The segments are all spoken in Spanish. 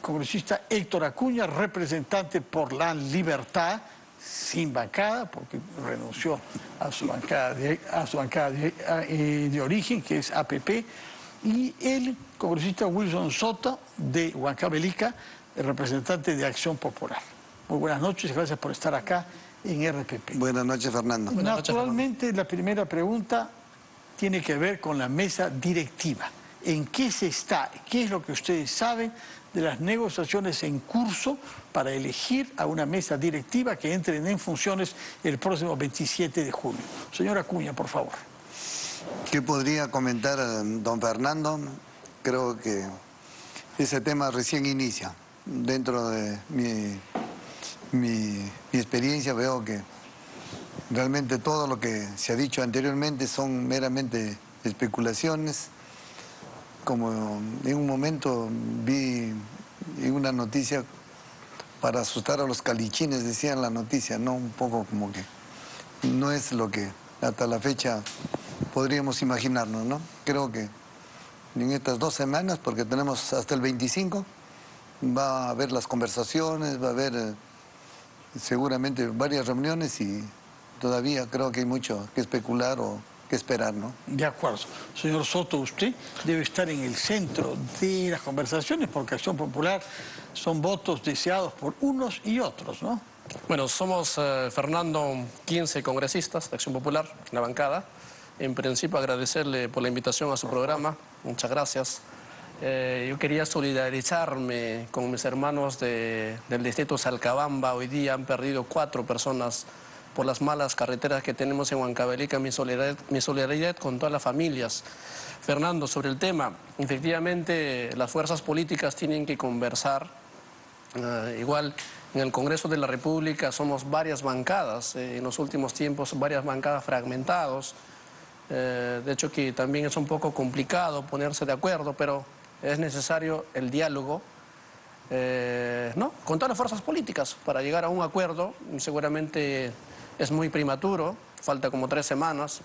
Congresista Héctor Acuña, representante por la Libertad, sin bancada, porque renunció a su bancada de origen, que es APP, y el congresista Wilson Soto, de Huancavelica, el representante de Acción Popular. Muy buenas noches, gracias por estar acá en RPP. Buenas noches, Fernando. Naturalmente, la primera pregunta tiene que ver con la mesa directiva. ¿En qué se está? ¿Qué es lo que ustedes saben de las negociaciones en curso para elegir a una mesa directiva que entren en funciones el próximo 27 de julio? Señora Acuña, por favor. ¿Qué podría comentar don Fernando? Creo que ese tema recién inicia. Dentro de mi experiencia veo que realmente todo lo que se ha dicho anteriormente son meramente especulaciones. Como en un momento vi en una noticia para asustar a los calichines, decían la noticia, ¿no? Un poco como que no es lo que hasta la fecha podríamos imaginarnos, ¿no? Creo que en estas 2 semanas, porque tenemos hasta el 25, va a haber las conversaciones, va a haber seguramente varias reuniones y todavía creo que hay mucho que especular o que esperar, ¿no? De acuerdo. Señor Soto, usted debe estar en el centro de las conversaciones porque Acción Popular son votos deseados por unos y otros, ¿no? Bueno, somos, Fernando, 15 congresistas de Acción Popular, la bancada. En principio, agradecerle por la invitación a su programa. Muchas gracias. Yo quería solidarizarme con mis hermanos del distrito Salcabamba. Hoy día han perdido 4 personas por las malas carreteras que tenemos en Huancavelica. Mi solidaridad con todas las familias. Fernando, sobre el tema, efectivamente las fuerzas políticas tienen que conversar. Igual en el Congreso de la República somos varias bancadas, en los últimos tiempos varias bancadas fragmentadas. De hecho que también es un poco complicado ponerse de acuerdo, pero es necesario el diálogo, ¿no? Con todas las fuerzas políticas para llegar a un acuerdo. Seguramente es muy prematuro, falta como 3 semanas.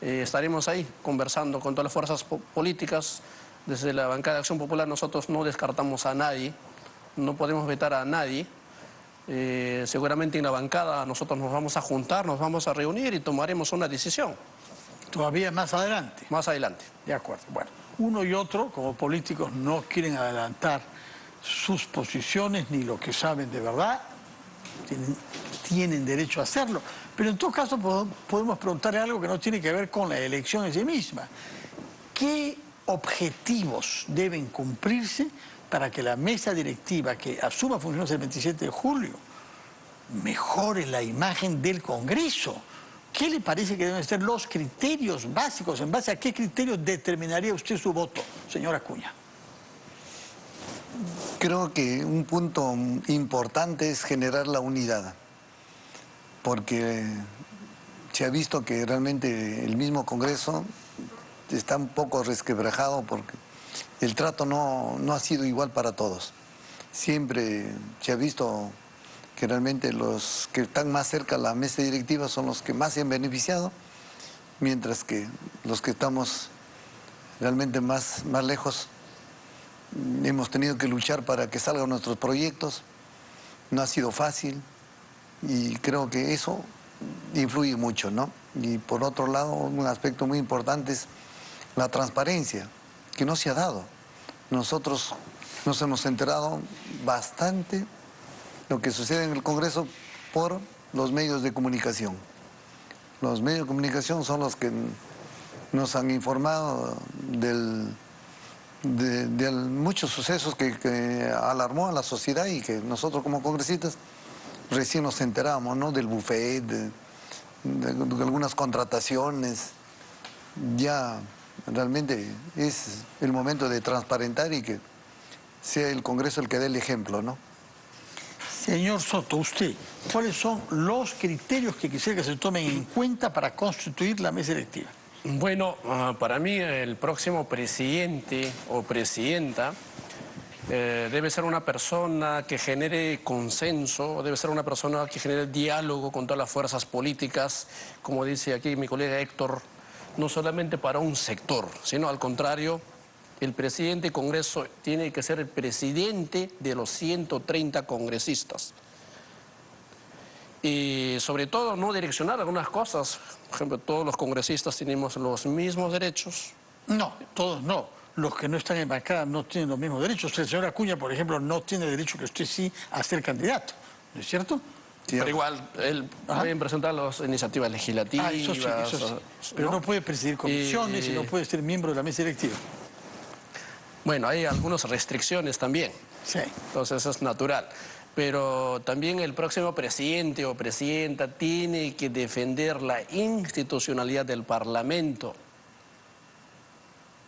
Estaremos ahí conversando con todas las fuerzas políticas. Desde la bancada de Acción Popular nosotros no descartamos a nadie, no podemos vetar a nadie. Seguramente en la bancada nosotros nos vamos a juntar, nos vamos a reunir y tomaremos una decisión. Todavía más adelante. Más adelante. De acuerdo. Bueno, uno y otro, como políticos, no quieren adelantar sus posiciones ni lo que saben de verdad. Tienen derecho a hacerlo. Pero en todo caso podemos preguntarle algo que no tiene que ver con la elección en sí misma. ¿Qué objetivos deben cumplirse para que la mesa directiva que asuma funciones el 27 de julio mejore la imagen del Congreso? ¿Qué le parece que deben ser los criterios básicos? ¿En base a qué criterios determinaría usted su voto, señora Acuña? Creo que un punto importante es generar la unidad, porque se ha visto que realmente el mismo Congreso está un poco resquebrajado porque el trato no ha sido igual para todos. Siempre se ha visto que realmente los que están más cerca a la mesa directiva son los que más se han beneficiado, mientras que los que estamos realmente más lejos hemos tenido que luchar para que salgan nuestros proyectos. No ha sido fácil y creo que eso influye mucho, ¿no? Y por otro lado, un aspecto muy importante es la transparencia, que no se ha dado. Nosotros nos hemos enterado bastante lo que sucede en el Congreso por los medios de comunicación. Los medios de comunicación son los que nos han informado de muchos sucesos que alarmó a la sociedad y que nosotros como congresistas recién nos enteramos, ¿no? Del buffet, de algunas contrataciones. Ya realmente es el momento de transparentar y que sea el Congreso el que dé el ejemplo, ¿no? Señor Soto, usted, ¿cuáles son los criterios que quisiera que se tomen en cuenta para constituir la mesa directiva? Bueno, para mí el próximo presidente o presidenta debe ser una persona que genere consenso, debe ser una persona que genere diálogo con todas las fuerzas políticas, como dice aquí mi colega Héctor, no solamente para un sector, sino al contrario, El presidente del Congreso tiene que ser el presidente de los 130 congresistas. Y sobre todo no direccionar algunas cosas. Por ejemplo, todos los congresistas tenemos los mismos derechos. No, todos no. Los que no están en bancada no tienen los mismos derechos. El señor Acuña, por ejemplo, no tiene derecho que usted sí a ser candidato, ¿no es cierto? Pero igual, él puede presentar las iniciativas legislativas. Eso sí, eso sí. Pero no puede presidir comisiones y no puede ser miembro de la mesa directiva. Bueno, hay algunas restricciones también. Sí. Entonces eso es natural. Pero también el próximo presidente o presidenta tiene que defender la institucionalidad del Parlamento.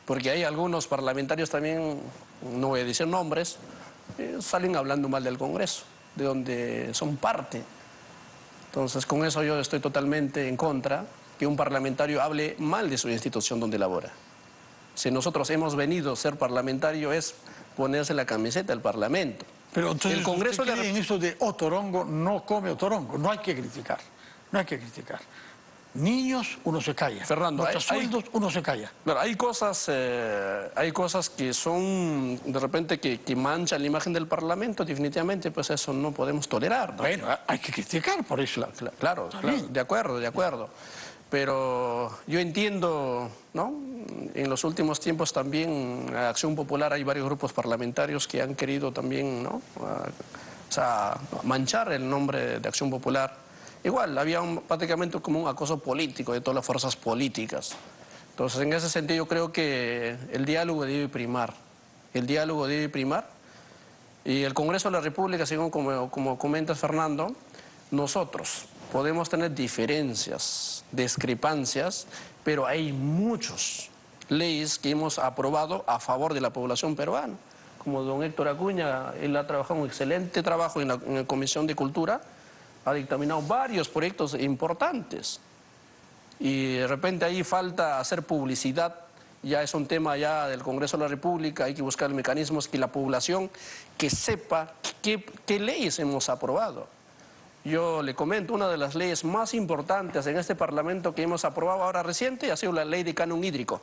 Porque hay algunos parlamentarios también, no voy a decir nombres, salen hablando mal del Congreso, de donde son parte. Entonces con eso yo estoy totalmente en contra que un parlamentario hable mal de su institución donde labora. Si nosotros hemos venido a ser parlamentario es ponerse la camiseta del Parlamento. Pero entonces el Congreso usted cree en eso de otorongo, no come otorongo. No hay que criticar, no hay que criticar. Niños, uno se calla. Fernando, sueldos, uno se calla. Claro, hay cosas que son, de repente, que manchan la imagen del Parlamento, definitivamente, pues eso no podemos tolerar, ¿no? Bueno, hay que criticar por eso. Claro, de acuerdo. Pero yo entiendo, ¿no? En los últimos tiempos también, en Acción Popular hay varios grupos parlamentarios que han querido también, ¿no? Manchar el nombre de Acción Popular. Igual, había prácticamente como un acoso político de todas las fuerzas políticas. Entonces, en ese sentido, yo creo que el diálogo debe primar. El diálogo debe primar. Y el Congreso de la República, según como comentas, Fernando, nosotros podemos tener diferencias, discrepancias, pero hay muchas leyes que hemos aprobado a favor de la población peruana. Como don Héctor Acuña, él ha trabajado un excelente trabajo en la Comisión de Cultura, ha dictaminado varios proyectos importantes. Y de repente ahí falta hacer publicidad, ya es un tema ya del Congreso de la República, hay que buscar mecanismos que la población que sepa qué leyes hemos aprobado. Yo le comento, una de las leyes más importantes en este Parlamento que hemos aprobado ahora reciente ha sido la ley de canon hídrico.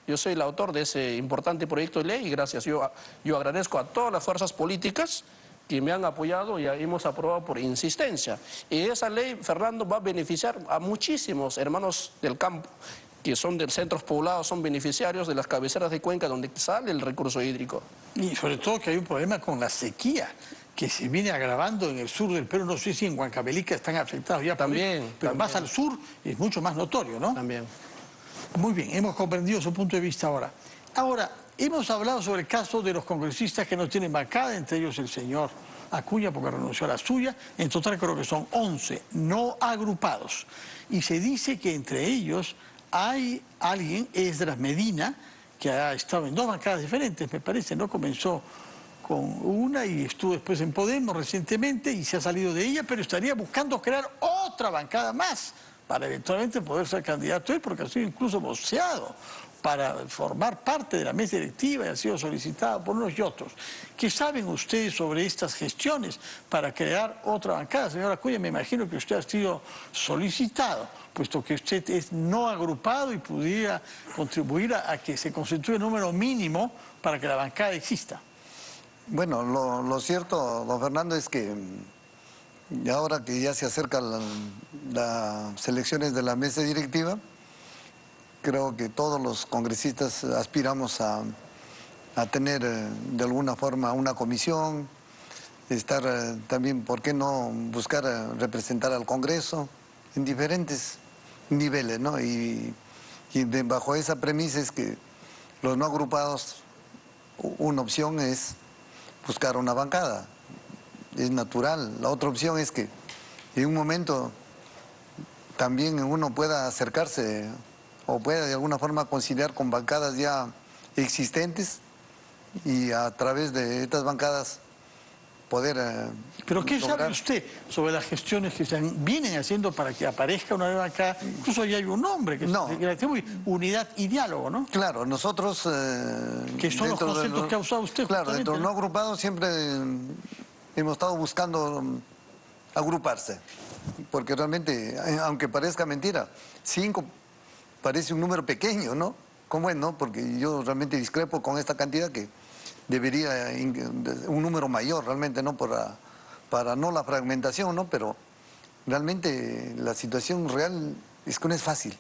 Yo soy el autor de ese importante proyecto de ley y gracias, yo agradezco a todas las fuerzas políticas que me han apoyado y hemos aprobado por insistencia. Y esa ley, Fernando, va a beneficiar a muchísimos hermanos del campo, que son de centros poblados, son beneficiarios de las cabeceras de cuenca donde sale el recurso hídrico. Y sobre todo que hay un problema con la sequía, que se viene agravando en el sur del Perú. No sé si en Huancavelica están afectados ya también, pero más al sur es mucho más notorio, ¿no? También. Muy bien, hemos comprendido su punto de vista ahora. Ahora, hemos hablado sobre el caso de los congresistas que no tienen bancada, entre ellos el señor Acuña, porque renunció a la suya. En total creo que son 11 no agrupados. Y se dice que entre ellos hay alguien, Esdras Medina, que ha estado en dos bancadas diferentes, me parece, ¿no? Comenzó con una y estuvo después en Podemos recientemente y se ha salido de ella, pero estaría buscando crear otra bancada más para eventualmente poder ser candidato él, porque ha sido incluso voceado para formar parte de la mesa directiva y ha sido solicitado por unos y otros. ¿Qué saben ustedes sobre estas gestiones para crear otra bancada? Señora Acuña, me imagino que usted ha sido solicitado, puesto que usted es no agrupado y pudiera contribuir a que se constituya un número mínimo para que la bancada exista. Bueno, lo cierto, don Fernando, es que ahora que ya se acercan las elecciones de la mesa directiva, creo que todos los congresistas aspiramos a tener de alguna forma una comisión, estar también, ¿por qué no buscar representar al Congreso en diferentes niveles, ¿no? Y bajo esa premisa es que los no agrupados, una opción es buscar una bancada, es natural. La otra opción es que en un momento también uno pueda acercarse o pueda de alguna forma conciliar con bancadas ya existentes y a través de estas bancadas poder... ¿Pero qué sabe usted sobre las gestiones que se vienen haciendo para que aparezca una nueva bancada? Incluso ya hay un nombre, que es unidad y diálogo, ¿no? Claro, nosotros... que son los conceptos que ha usado usted. Claro, dentro de no agrupados siempre hemos estado buscando agruparse, porque realmente, aunque parezca mentira, 5 parece un número pequeño, ¿no? ¿Cómo es, no? Porque yo realmente discrepo con esta cantidad que debería un número mayor realmente, ¿no? Para no la fragmentación, ¿no? Pero realmente la situación real es que no es fácil.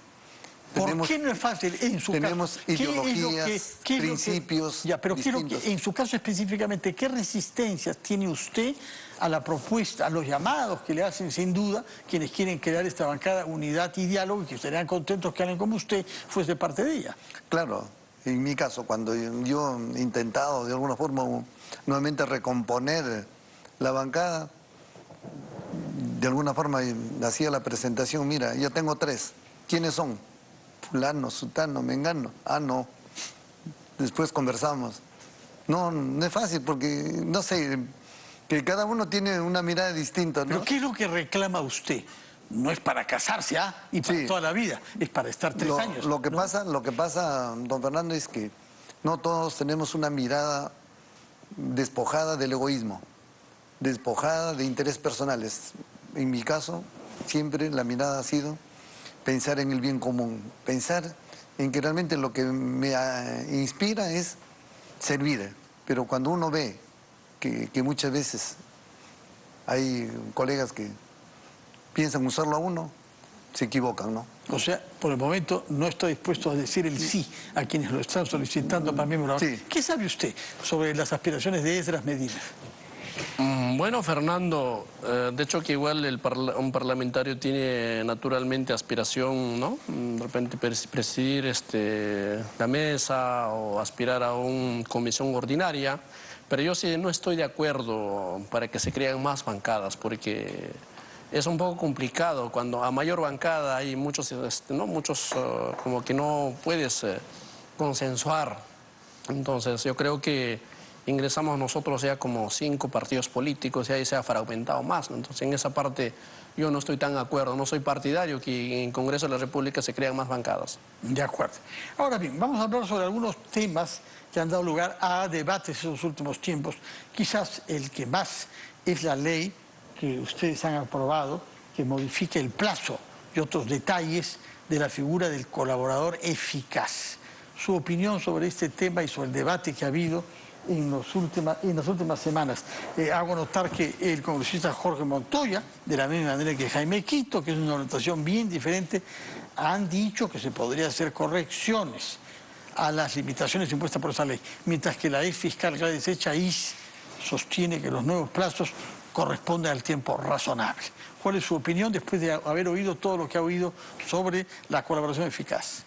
¿Por qué no es fácil en su tenemos caso? ¿Qué es lo ideologías, qué es lo principios ya, pero distintos. en su caso específicamente, ¿qué resistencias tiene usted a la propuesta, a los llamados que le hacen sin duda quienes quieren crear esta bancada, unidad y diálogo, y que estarían contentos que alguien como usted fuese parte de ella? Claro, en mi caso, cuando yo he intentado de alguna forma nuevamente recomponer la bancada, de alguna forma hacía la presentación, mira, yo tengo 3, ¿quiénes son? Fulano, sutano, mengano. Ah, no. Después conversamos. No, no es fácil porque, no sé, que cada uno tiene una mirada distinta, ¿no? ¿Pero qué es lo que reclama usted? No es para casarse, y para toda la vida, es para estar 3 años. Lo que pasa, don Fernando, es que no todos tenemos una mirada despojada del egoísmo, despojada de intereses personales. En mi caso, siempre la mirada ha sido pensar en el bien común, pensar en que realmente lo que me inspira es servir. Pero cuando uno ve que muchas veces hay colegas que piensan usarlo a uno, se equivocan, ¿no? O sea, por el momento no está dispuesto a decir el sí a quienes lo están solicitando para miembro. Sí. ¿Qué sabe usted sobre las aspiraciones de Esdras Medina? Bueno, Fernando, de hecho que igual un parlamentario tiene naturalmente aspiración, ¿no? De repente presidir la mesa o aspirar a una comisión ordinaria, pero yo sí no estoy de acuerdo para que se creen más bancadas, porque es un poco complicado cuando a mayor bancada hay muchos, muchos como que no puedes consensuar. Entonces yo creo que ingresamos nosotros ya como 5 partidos políticos y ahí se ha fragmentado más, ¿no? Entonces en esa parte yo no estoy tan de acuerdo, no soy partidario que en Congreso de la República se crean más bancadas. De acuerdo. Ahora bien, vamos a hablar sobre algunos temas que han dado lugar a debates en los últimos tiempos. Quizás el que más es la ley que ustedes han aprobado, que modifica el plazo y otros detalles de la figura del colaborador eficaz. Su opinión sobre este tema y sobre el debate que ha habido en las últimas semanas. Hago notar que el congresista Jorge Montoya, de la misma manera que Jaime Quito, que es una orientación bien diferente, han dicho que se podría hacer correcciones a las limitaciones impuestas por esa ley, mientras que la ex fiscal Gladys Echaíz sostiene que los nuevos plazos corresponden al tiempo razonable. ¿Cuál es su opinión después de haber oído todo lo que ha oído sobre la colaboración eficaz?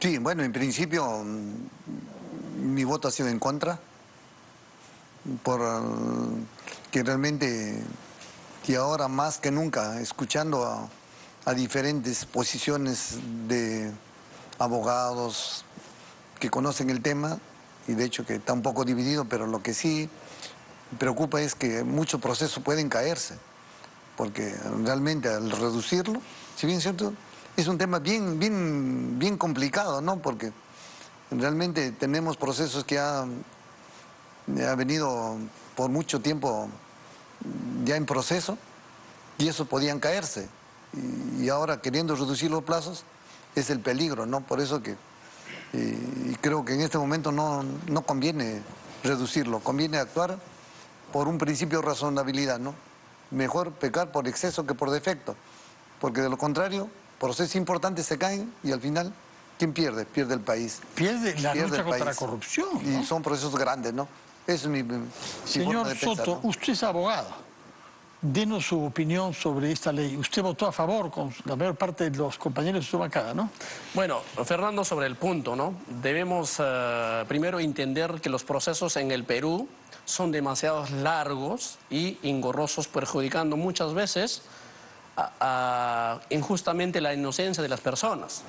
Sí, bueno, en principio mi voto ha sido en contra, por que realmente, que ahora más que nunca, escuchando a diferentes posiciones de abogados que conocen el tema, y de hecho que está un poco dividido, pero lo que sí preocupa es que muchos procesos pueden caerse, porque realmente al reducirlo, si bien es cierto, es un tema bien complicado, ¿no? Porque realmente tenemos procesos que ha venido por mucho tiempo ya en proceso y eso podían caerse. Y ahora queriendo reducir los plazos es el peligro, ¿no? Por eso que y creo que en este momento no conviene reducirlo, conviene actuar por un principio de razonabilidad, ¿no? Mejor pecar por exceso que por defecto, porque de lo contrario, procesos importantes se caen y al final, ¿quién pierde? Pierde el país. Pierde la lucha contra la corrupción, ¿no? Y son procesos grandes, ¿no? Eso es mi Señor forma de pensar, Soto, ¿no? usted es abogado. Denos su opinión sobre esta ley. Usted votó a favor con la mayor parte de los compañeros de su bancada, ¿no? Bueno, Fernando, sobre el punto, ¿no? Debemos primero entender que los procesos en el Perú son demasiado largos y engorrosos, perjudicando muchas veces injustamente la inocencia de las personas.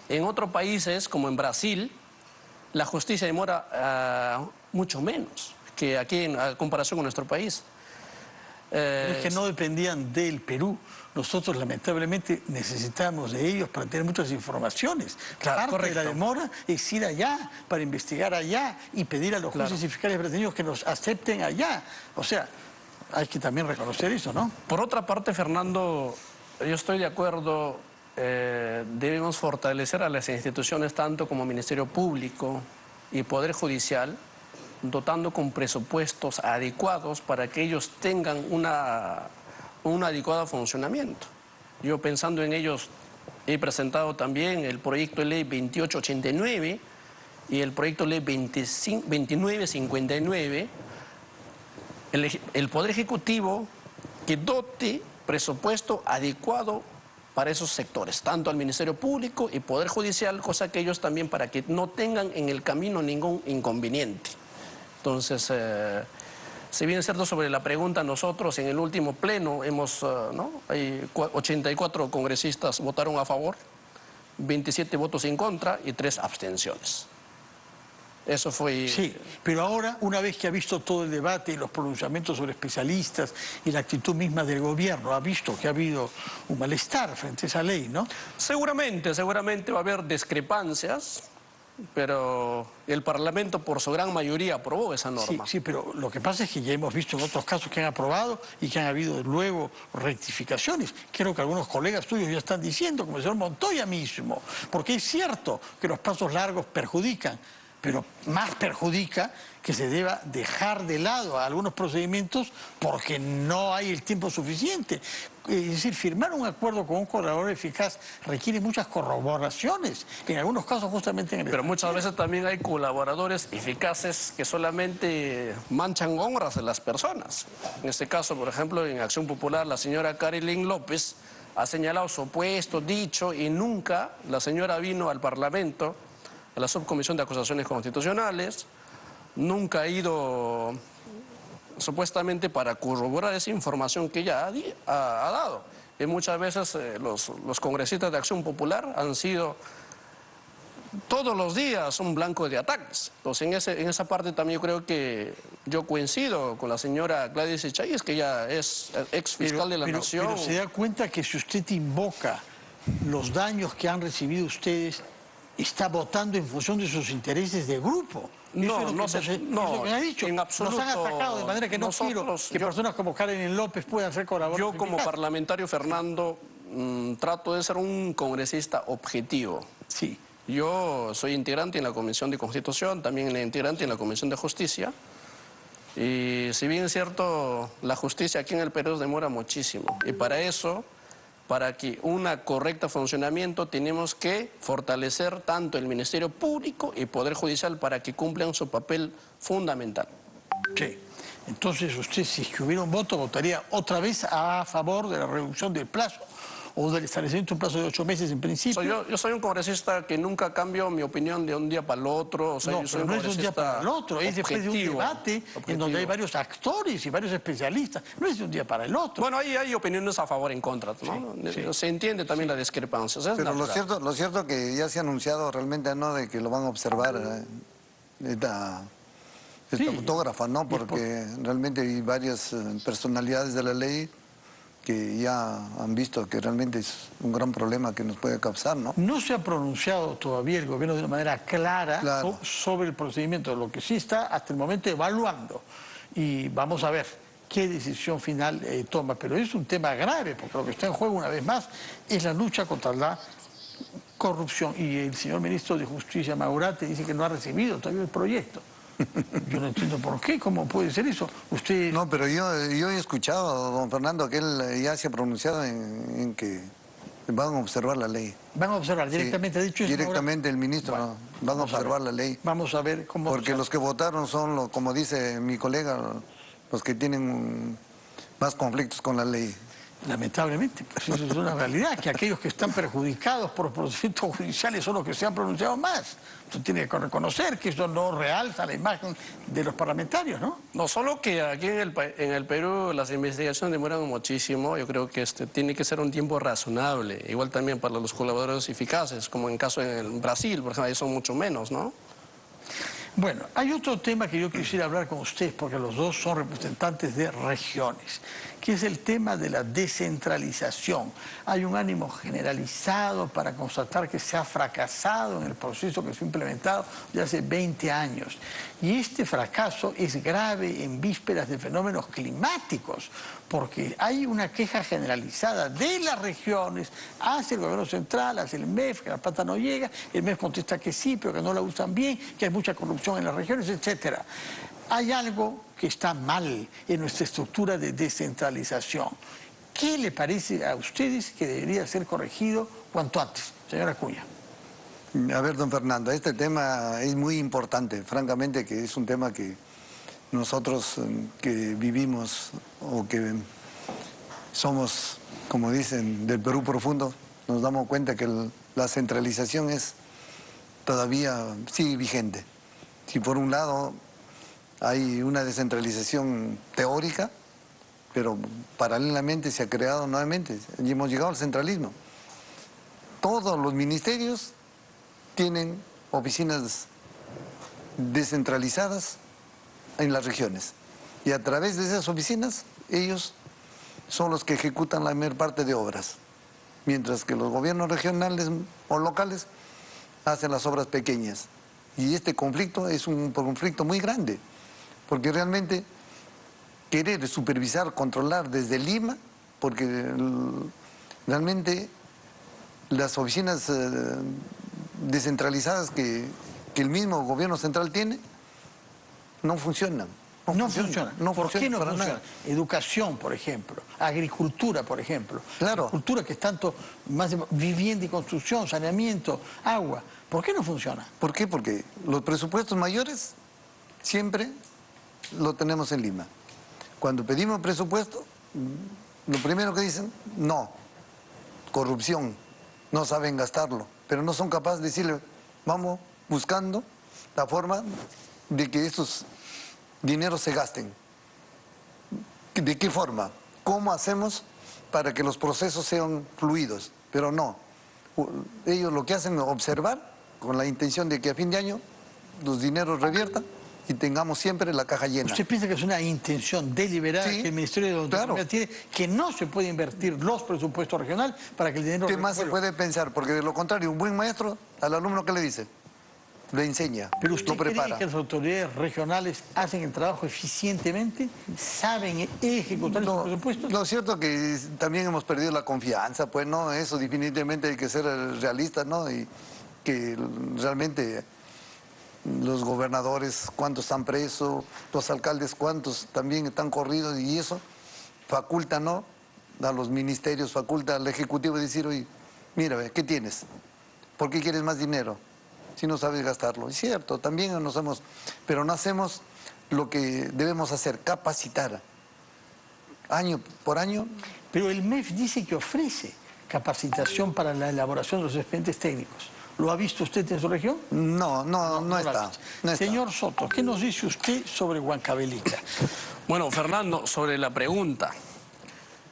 En otros países, como en Brasil, la justicia demora mucho menos que aquí en comparación con nuestro país. Pero es que no dependían del Perú. Nosotros lamentablemente necesitamos de ellos para tener muchas informaciones. Claro, Parte de la demora es ir allá para investigar allá y pedir a los jueces y fiscales brasileños que nos acepten allá. O sea, hay que también reconocer eso, ¿no? Por otra parte, Fernando, yo estoy de acuerdo debemos fortalecer a las instituciones tanto como Ministerio Público y Poder Judicial, dotando con presupuestos adecuados para que ellos tengan un adecuado funcionamiento. Yo pensando en ellos he presentado también el proyecto de ley 2889 y el proyecto de ley 2959, el Poder Ejecutivo que dote presupuesto adecuado para esos sectores, tanto al Ministerio Público y Poder Judicial, cosa que ellos también para que no tengan en el camino ningún inconveniente. Entonces, si bien es cierto sobre la pregunta, nosotros en el último pleno hay 84 congresistas votaron a favor, 27 votos en contra y 3 abstenciones. Eso fue... Sí, pero ahora, una vez que ha visto todo el debate y los pronunciamientos sobre especialistas y la actitud misma del gobierno, ha visto que ha habido un malestar frente a esa ley, ¿no? Seguramente va a haber discrepancias, pero el Parlamento por su gran mayoría aprobó esa norma. Sí, pero lo que pasa es que ya hemos visto en otros casos que han aprobado y que han habido luego rectificaciones. Creo que algunos colegas tuyos ya están diciendo, como el señor Montoya mismo, porque es cierto que los plazos largos perjudican, pero más perjudica que se deba dejar de lado a algunos procedimientos porque no hay el tiempo suficiente. Es decir, firmar un acuerdo con un colaborador eficaz requiere muchas corroboraciones, en algunos casos justamente en el... Pero muchas veces también hay colaboradores eficaces que solamente manchan honras de las personas. En este caso, por ejemplo, en Acción Popular, la señora Carilyn López ha señalado su puesto, dicho, y nunca la señora vino al Parlamento, a la Subcomisión de Acusaciones Constitucionales, nunca ha ido supuestamente para corroborar esa información que ella ha dado. Y muchas veces los congresistas de Acción Popular han sido todos los días un blanco de ataques. Entonces en esa parte también yo creo que yo coincido con la señora Gladys Echaíz, que ella es ex fiscal de la Nación. Pero se da cuenta que si usted invoca los daños que han recibido ustedes, está votando en función de sus intereses de grupo. No, eso es lo que me ha dicho. En absoluto. Nos han atacado de manera que no quiero que personas como Karen López puedan ser colaboradores. Yo como parlamentario, Fernando, trato de ser un congresista objetivo. Sí. Yo soy integrante en la Comisión de Constitución, también integrante en la Comisión de Justicia. Y si bien es cierto, la justicia aquí en el Perú demora muchísimo. Y para eso, para que un correcto funcionamiento, tenemos que fortalecer tanto el Ministerio Público y Poder Judicial para que cumplan su papel fundamental. Sí. Entonces usted, si es que hubiera un voto, votaría otra vez a favor de la reducción del plazo o del establecimiento de un plazo de 8 meses en principio. Yo soy un congresista que nunca cambio mi opinión de un día para el otro. O sea, no, pero no es de un día para el otro, es después de un debate en donde hay varios actores y varios especialistas. No es de un día para el otro. Bueno, ahí hay opiniones a favor y en contra, ¿no? Sí. Se entiende también la discrepancia. Pero lo cierto es que ya se ha anunciado realmente, ¿no?, de que lo van a observar esta autógrafa, ¿no? Porque realmente hay varias personalidades de la ley que ya han visto que realmente es un gran problema que nos puede causar, ¿no? No se ha pronunciado todavía el gobierno de una manera clara sobre el procedimiento, lo que sí está hasta el momento evaluando. Y vamos a ver qué decisión final toma. Pero es un tema grave, porque lo que está en juego una vez más es la lucha contra la corrupción. Y el señor ministro de Justicia, Maurate, dice que no ha recibido todavía el proyecto. Yo no entiendo por qué, cómo puede ser eso. Usted... No, pero yo he escuchado, don Fernando, que él ya se ha pronunciado en que van a observar la ley. Van a observar, directamente ha dicho eso. Directamente el ministro, van a observar la ley. Vamos a ver cómo... Porque los que votaron son, como dice mi colega, los que tienen más conflictos con la ley. Lamentablemente, pues eso es una realidad, que aquellos que están perjudicados por procedimientos judiciales son los que se han pronunciado más. Usted tiene que reconocer que eso no realza la imagen de los parlamentarios, ¿no? No, solo que aquí en el Perú las investigaciones demoran muchísimo. Yo creo que tiene que ser un tiempo razonable. Igual también para los colaboradores eficaces, como en caso en Brasil, por ejemplo, ahí son mucho menos, ¿no? Bueno, hay otro tema que yo quisiera hablar con ustedes, porque los dos son representantes de regiones, que es el tema de la descentralización. Hay un ánimo generalizado para constatar que se ha fracasado en el proceso que se ha implementado de hace 20 años. Y este fracaso es grave en vísperas de fenómenos climáticos, porque hay una queja generalizada de las regiones hacia el gobierno central, hacia el MEF, que la plata no llega, el MEF contesta que sí, pero que no la usan bien, que hay mucha corrupción en las regiones, etc. Hay algo que está mal en nuestra estructura de descentralización. ¿Qué le parece a ustedes que debería ser corregido cuanto antes? Señora Acuña. A ver, don Fernando, este tema es muy importante, francamente que es un tema que nosotros que vivimos o que somos, como dicen, del Perú profundo, nos damos cuenta que la centralización es todavía sigue vigente. Si por un lado hay una descentralización teórica, pero paralelamente se ha creado nuevamente y hemos llegado al centralismo. Todos los ministerios tienen oficinas descentralizadas en las regiones y a través de esas oficinas ellos son los que ejecutan la mayor parte de obras, mientras que los gobiernos regionales o locales hacen las obras pequeñas. Y este conflicto es un conflicto muy grande, porque realmente querer supervisar, controlar desde Lima, porque realmente las oficinas descentralizadas que el mismo gobierno central tiene no funcionan. No funciona. ¿Por qué no funciona? Nada. Educación, por ejemplo. Agricultura, por ejemplo. Claro. Agricultura, que es tanto más de vivienda y construcción, saneamiento, agua. ¿Por qué no funciona? ¿Por qué? Porque los presupuestos mayores siempre lo tenemos en Lima. Cuando pedimos presupuesto, lo primero que dicen, no, corrupción, no saben gastarlo, pero no son capaces de decirle, vamos buscando la forma de que estos dineros se gasten. ¿De qué forma? ¿Cómo hacemos para que los procesos sean fluidos? Pero no, ellos lo que hacen es observar con la intención de que a fin de año los dineros reviertan y tengamos siempre la caja llena. ¿Usted piensa que es una intención deliberada que el Ministerio de Economía tiene, que no se puede invertir los presupuestos regionales para que el dinero... ¿Qué más se puede pensar? Porque de lo contrario, un buen maestro al alumno, ¿qué le dice? Le enseña, ¿Pero usted lo prepara. cree que las autoridades regionales hacen el trabajo eficientemente? ¿Saben ejecutar esos presupuestos? Lo cierto es que también hemos perdido la confianza, pues, ¿no? Eso definitivamente hay que ser realistas, ¿no? Y que realmente los gobernadores, cuántos están presos, los alcaldes, cuántos también están corridos, y eso faculta, ¿no?, a los ministerios, faculta al Ejecutivo decir, oye, mira, ¿qué tienes? ¿Por qué quieres más dinero si no sabes gastarlo? Es cierto, también nos hacemos, pero no hacemos lo que debemos hacer, capacitar, año por año. Pero el MEF dice que ofrece capacitación para la elaboración de los expedientes técnicos. ¿Lo ha visto usted en su región? No está. Señor Soto, ¿qué nos dice usted sobre Huancavelica? Bueno, Fernando, sobre la pregunta.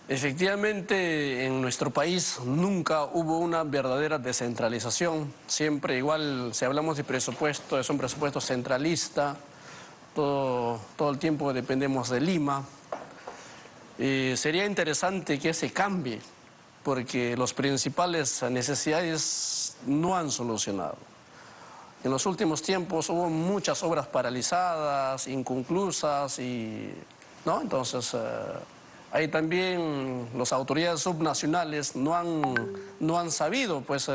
Efectivamente, en nuestro país nunca hubo una verdadera descentralización. Siempre igual, si hablamos de presupuesto, es un presupuesto centralista. Todo el tiempo dependemos de Lima. Sería interesante que se cambie, porque las principales necesidades no han solucionado. En los últimos tiempos hubo muchas obras paralizadas, inconclusas, ¿no? Entonces, ahí también las autoridades subnacionales no han sabido, pues,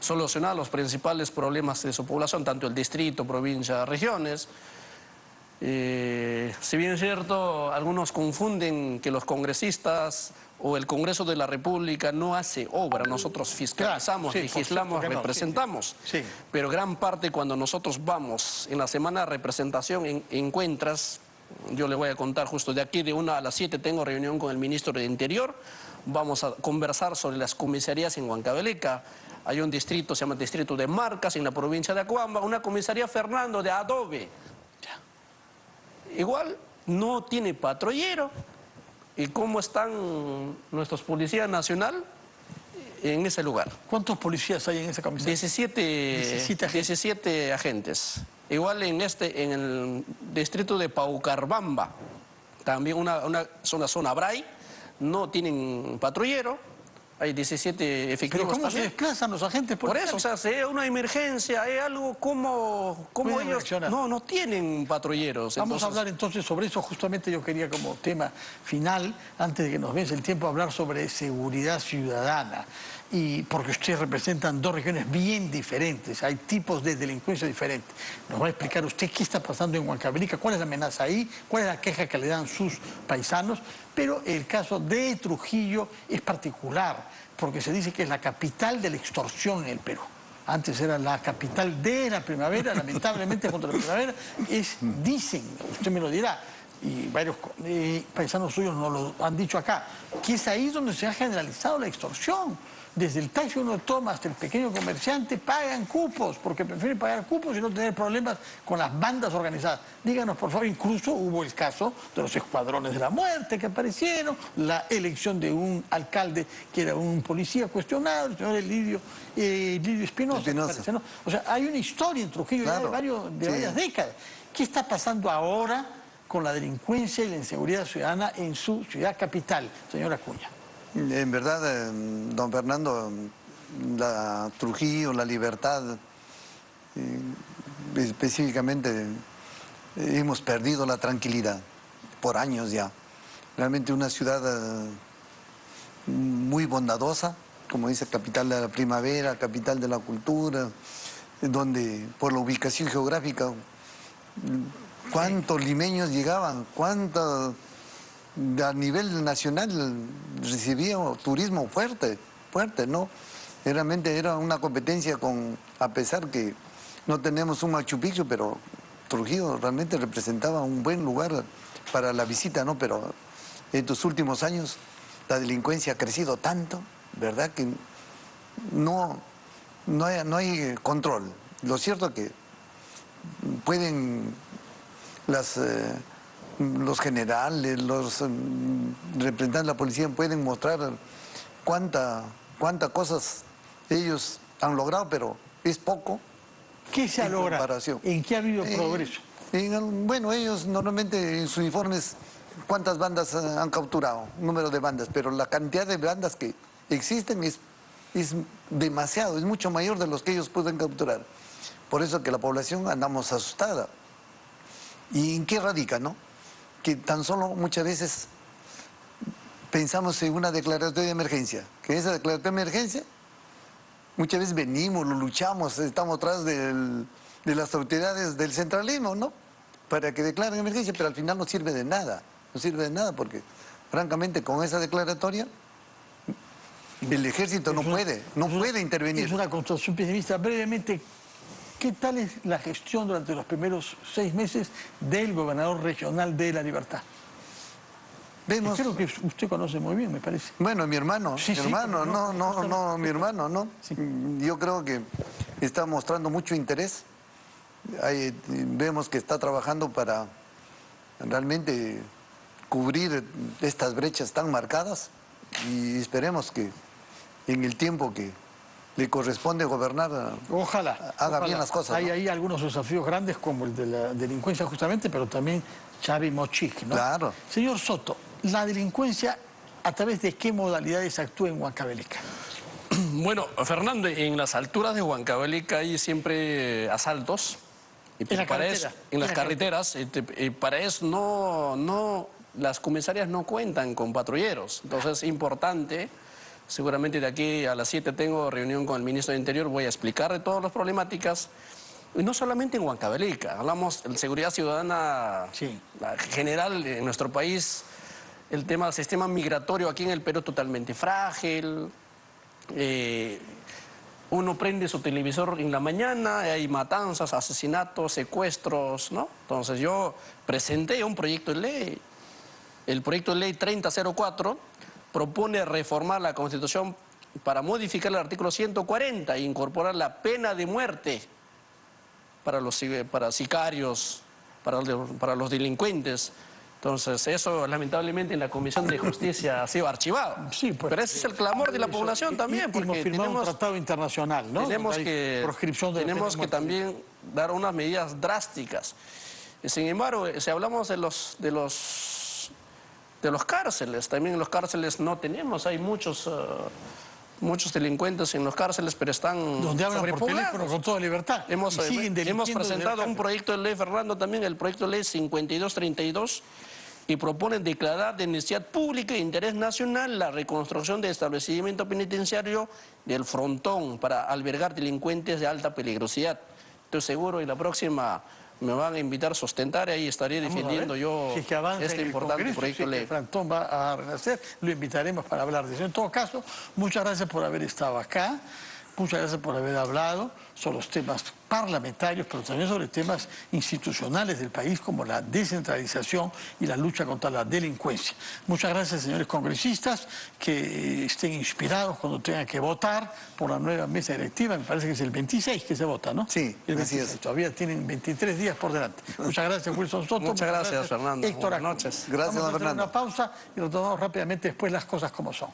solucionar los principales problemas de su población, tanto el distrito, provincia, regiones. Si bien es cierto, algunos confunden que los congresistas o el Congreso de la República no hace obra. Nosotros fiscalizamos, legislamos, representamos. Sí. Pero gran parte, cuando nosotros vamos en la semana de representación, encuentras, yo le voy a contar justo de aquí, de 1 a las 7 tengo reunión con el ministro de Interior. Vamos a conversar sobre las comisarías en Huancavelica. Hay un distrito, se llama Distrito de Marcas, en la provincia de Acuamba, una comisaría, Fernando, de adobe. Igual no tiene patrullero. ¿Y cómo están nuestros policías nacional en ese lugar? ¿Cuántos policías hay en esa comisaría? 17 agentes. Igual en el distrito de Paucarbamba, también una zona Bray, no tienen patrullero, hay 17 efectivos. Pero ¿cómo se también. desplazan los agentes Por policiales? eso, o sea, si hay una emergencia, hay algo, ¿cómo Pueden ellos reaccionar. no tienen patrulleros? Vamos a Entonces, hablar entonces sobre eso. Justamente yo quería como tema final, antes de que nos vence el tiempo, hablar sobre seguridad ciudadana. Y porque ustedes representan dos regiones bien diferentes, hay tipos de delincuencia diferentes. Nos va a explicar usted qué está pasando en Huancavelica, cuál es la amenaza ahí, cuál es la queja que le dan sus paisanos. Pero el caso de Trujillo es particular, porque se dice que es la capital de la extorsión en el Perú. Antes era la capital de la primavera, lamentablemente contra la primavera, dicen, usted me lo dirá, y varios paisanos suyos nos lo han dicho acá, que es ahí donde se ha generalizado la extorsión. Desde el taxi uno toma hasta el pequeño comerciante, pagan cupos, porque prefieren pagar cupos y no tener problemas con las bandas organizadas. Díganos, por favor, incluso hubo el caso de los escuadrones de la muerte que aparecieron, la elección de un alcalde que era un policía cuestionado, el señor Lidio Espinosa. Parece, ¿no? O sea, hay una historia en Trujillo ya de varias décadas. ¿Qué está pasando ahora con la delincuencia y la inseguridad ciudadana en su ciudad capital, señora Acuña? En verdad, don Fernando, la Trujillo, la Libertad, específicamente hemos perdido la tranquilidad por años ya. Realmente una ciudad muy bondadosa, como dice, capital de la primavera, capital de la cultura, donde por la ubicación geográfica, cuántos limeños llegaban, cuántos... A nivel nacional recibía turismo fuerte, ¿no? Realmente era una competencia a pesar que no tenemos un Machu Picchu, pero Trujillo realmente representaba un buen lugar para la visita, ¿no? Pero en estos últimos años la delincuencia ha crecido tanto, ¿verdad? Que no hay control. Lo cierto es que pueden los generales, los representantes de la policía pueden mostrar cuántas cosas ellos han logrado, pero es poco. ¿Qué se ha logrado? Comparación. ¿En qué ha habido progreso? Bueno, ellos normalmente en sus informes, ¿cuántas bandas han capturado? Número de bandas, pero la cantidad de bandas que existen es demasiado, es mucho mayor de los que ellos pueden capturar. Por eso que la población andamos asustada. ¿Y en qué radica, no? Que tan solo muchas veces pensamos en una declaratoria de emergencia, que esa declaratoria de emergencia muchas veces venimos, lo luchamos, estamos atrás de las autoridades del centralismo, ¿no? Para que declaren emergencia, pero al final no sirve de nada, porque francamente con esa declaratoria el ejército no puede intervenir. Es una constatación pesimista. Brevemente, ¿qué tal es la gestión durante los primeros 6 meses del gobernador regional de La Libertad? Creo que usted conoce muy bien, me parece. Bueno, mi hermano, Sí, mi hermano, mi hermano, ¿no? Sí. Yo creo que está mostrando mucho interés. Vemos que está trabajando para realmente cubrir estas brechas tan marcadas y esperemos que en el tiempo que le corresponde gobernar, Ojalá bien las cosas. Hay ¿no? ahí algunos desafíos grandes como el de la delincuencia justamente, pero también Xavi Mochik, ¿no? Claro. Señor Soto, ¿la delincuencia a través de qué modalidades actúa en Huancavelica? bueno, Fernando, en las alturas de Huancavelica hay siempre asaltos. Y ¿En la para carretera? eso, en las carreteras, y para eso las comisarias no cuentan con patrulleros. Entonces es importante, seguramente de aquí a las 7 tengo reunión con el ministro de Interior, voy a explicar de todas las problemáticas, y no solamente en Huancavelica, hablamos de seguridad ciudadana general en nuestro país, el tema del sistema migratorio aquí en el Perú es totalmente frágil. Uno prende su televisor en la mañana, hay matanzas, asesinatos, secuestros, ¿no? Entonces yo presenté un proyecto de ley. El proyecto de ley 3004 propone reformar la Constitución para modificar el artículo 140 e incorporar la pena de muerte para sicarios, para los delincuentes. Entonces, eso lamentablemente en la Comisión de Justicia ha sido archivado. Sí, pues, pero ese es el clamor de la población también, porque hemos firmado un tratado internacional, ¿no? tenemos que proscripción de también dar unas medidas drásticas. Sin embargo, si hablamos de los cárceles, también en los cárceles no tenemos, hay muchos delincuentes en los cárceles, pero están donde hablan por sobrepoblados. teléfono con toda libertad. Hemos presentado un proyecto. proyecto de ley, Fernando, también el proyecto de ley 5232, y proponen declarar de necesidad pública e interés nacional la reconstrucción del establecimiento penitenciario del Frontón para albergar delincuentes de alta peligrosidad. Estoy seguro y la próxima me van a invitar a sustentar, ahí estaré defendiendo yo si es que avanza este en el importante Congreso, proyecto si de es que ley. Frantón va a renacer, lo invitaremos para hablar de eso. En todo caso, muchas gracias por haber estado acá, muchas gracias por haber hablado sobre los temas parlamentarios, pero también sobre temas institucionales del país, como la descentralización y la lucha contra la delincuencia. Muchas gracias, señores congresistas, que estén inspirados cuando tengan que votar por la nueva mesa directiva. Me parece que es el 26 que se vota, ¿no? Sí, el así 26. es. Todavía tienen 23 días por delante. Muchas gracias, Wilson Soto. Muchas gracias, Fernando. Héctor Buenas Acuña. noches. Gracias, Vamos a hacer Fernando. una pausa y retomamos rápidamente después las cosas como son.